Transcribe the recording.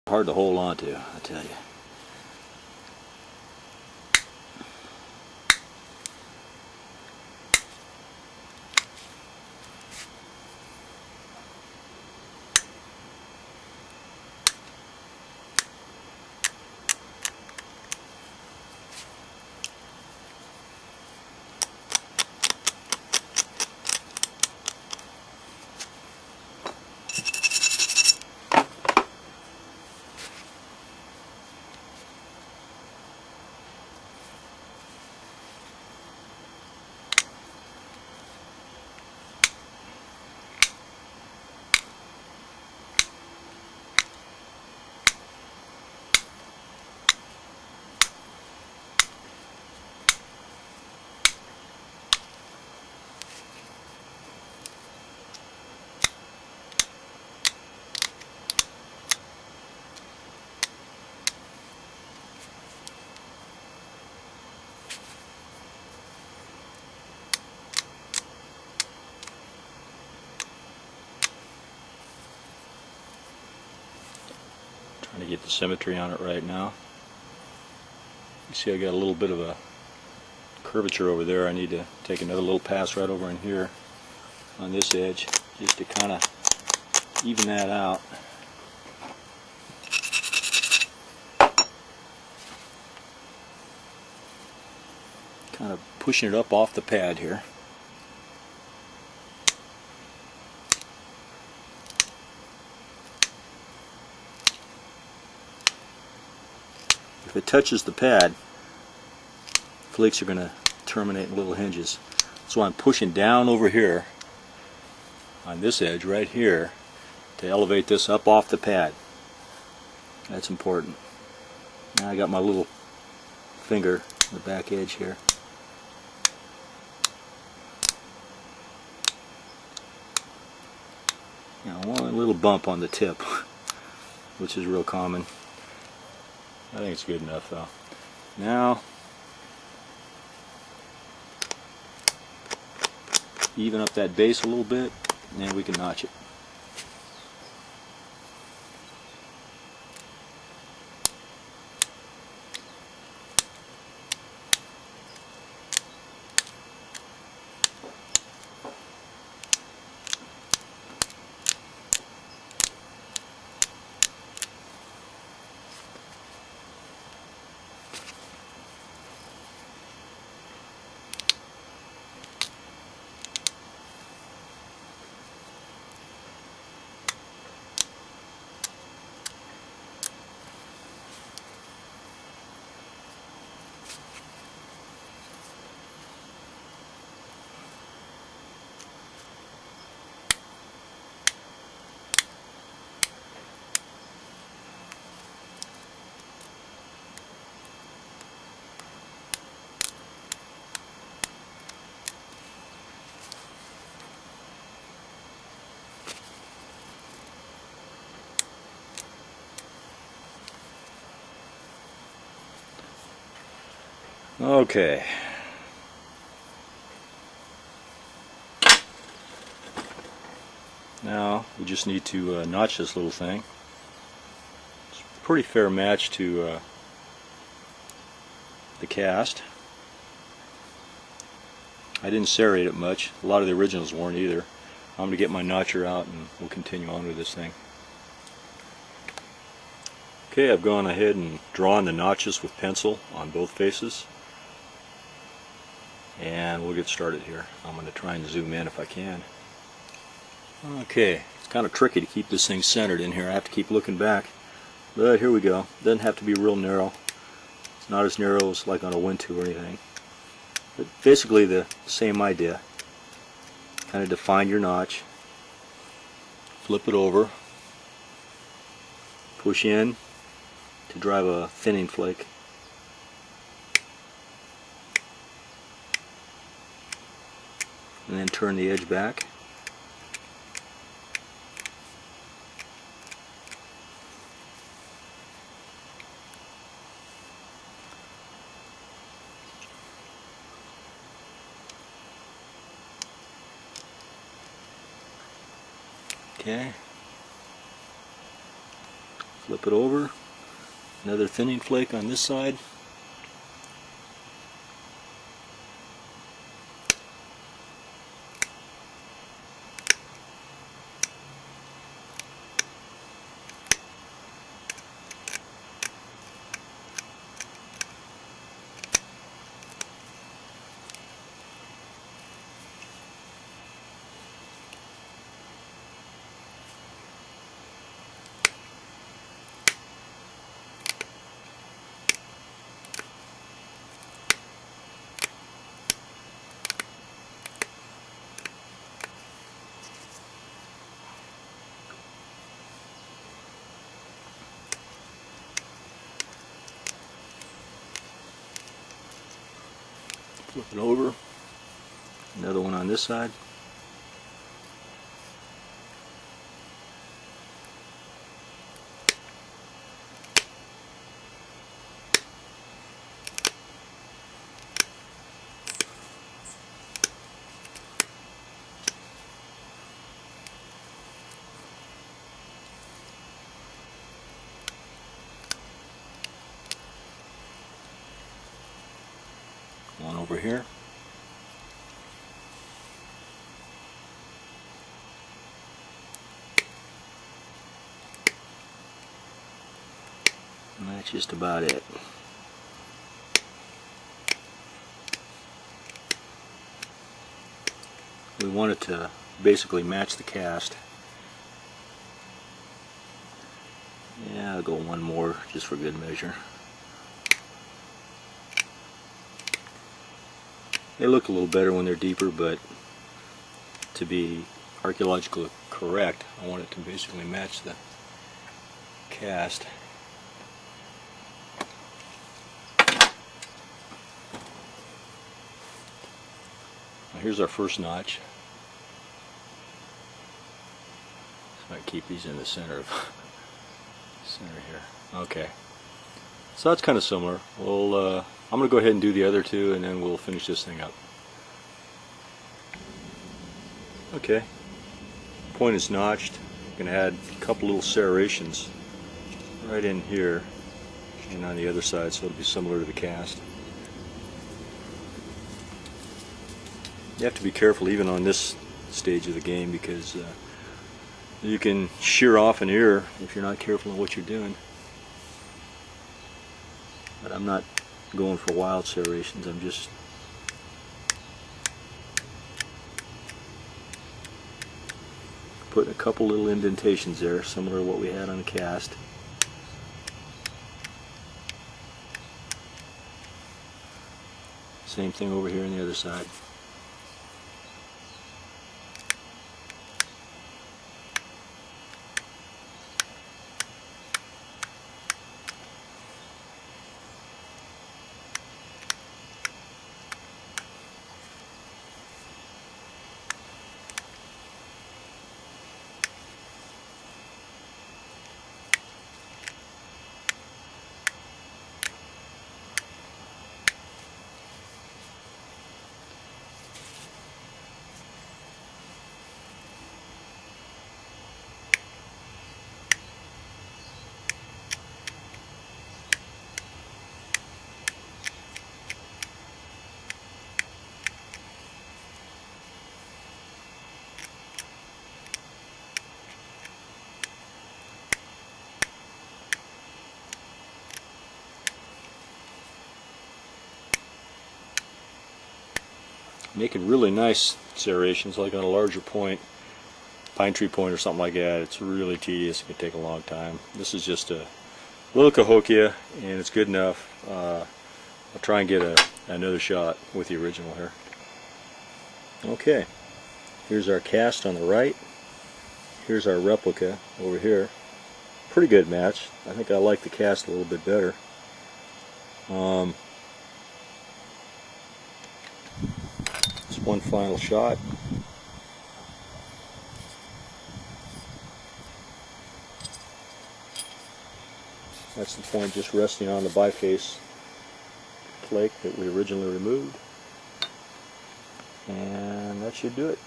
hard to hold on to, I tell you. Trying to get the symmetry on it right now. You see I got a little bit of a curvature over there. I need to take another little pass right over in here on this edge just to kind of even that out. Kind of pushing it up off the pad here. If it touches the pad, flakes are going to terminate in little hinges. So I'm pushing down over here on this edge right here to elevate this up off the pad. That's important. Now I got my little finger on the back edge here. Now one little bump on the tip, which is real common. I think it's good enough though. Now, even up that base a little bit, and then we can notch it. Okay. Now we just need to notch this little thing. It's a pretty fair match to the cast. I didn't serrate it much. A lot of the originals weren't either. I'm going to get my notcher out and we'll continue on with this thing. Okay, I've gone ahead and drawn the notches with pencil on both faces. And we'll get started here. I'm going to try and zoom in if I can. Okay, it's kind of tricky to keep this thing centered in here. I have to keep looking back. But here we go. Doesn't have to be real narrow. It's not as narrow as like on a Win-2 or anything. But basically the same idea. Kind of define your notch. Flip it over. Push in to drive a thinning flake. And then turn the edge back. Okay. Flip it over. Another thinning flake on this side. Flip it over. Another one on this side. One over here. And that's just about it. We want it to basically match the cast. Yeah, I'll go one more just for good measure. They look a little better when they're deeper, but to be archaeologically correct, I want it to basically match the cast. Now here's our first notch. So I keep these in the center here. Okay. So that's kind of similar. We'll I'm going to go ahead and do the other two, and then we'll finish this thing up. Okay, point is notched. I'm going to add a couple little serrations right in here and on the other side, so it'll be similar to the cast. You have to be careful even on this stage of the game, because you can shear off an ear if you're not careful in what you're doing. But I'm not going for wild serrations, I'm just putting a couple little indentations there, similar to what we had on the cast. Same thing over here on the other side. Making really nice serrations, like on a larger point, pine tree point or something like that. It's really tedious. It can take a long time. This is just a little Cahokia, and it's good enough. I'll try and get another shot with the original here. Okay, here's our cast on the right. Here's our replica over here. Pretty good match. I think I like the cast a little bit better. Just one final shot. That's the point, just resting on the biface flake that we originally removed. And that should do it.